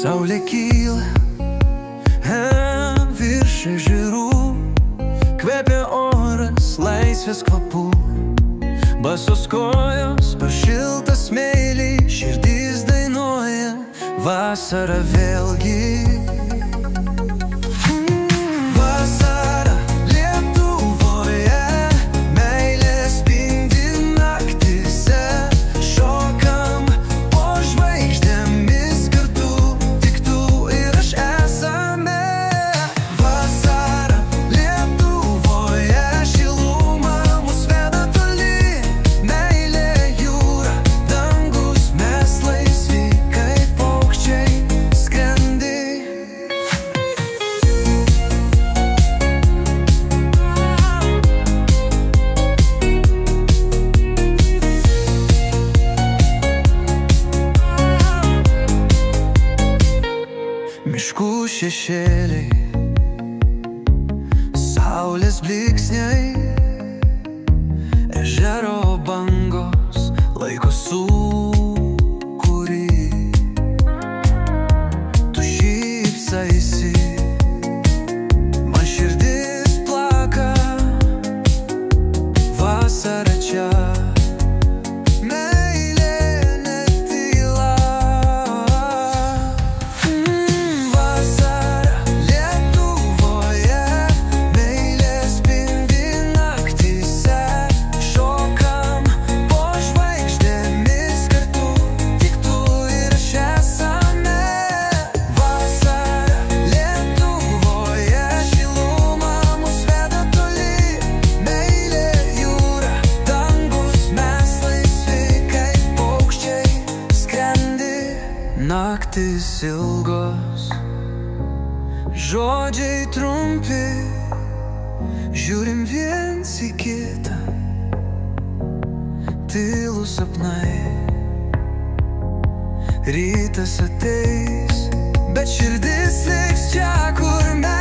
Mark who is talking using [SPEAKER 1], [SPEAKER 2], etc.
[SPEAKER 1] Saulė kyla virš ežerų, kvepia oras laisvės kvapų. Basos kojos per šiltą smėlį, širdis dainuoja vasarą vėlgi. Miškų šešėliai, saulės blyksniai, ežero bangos laiko sūkurį. Tu šypsaisi, man širdis plaka, vasara čia. Naktis ilgos, žodžiai trumpi, žiūrim viens į kitą, tylūs sapnai. Rytas ateis, bet širdis liks čia, kur mes.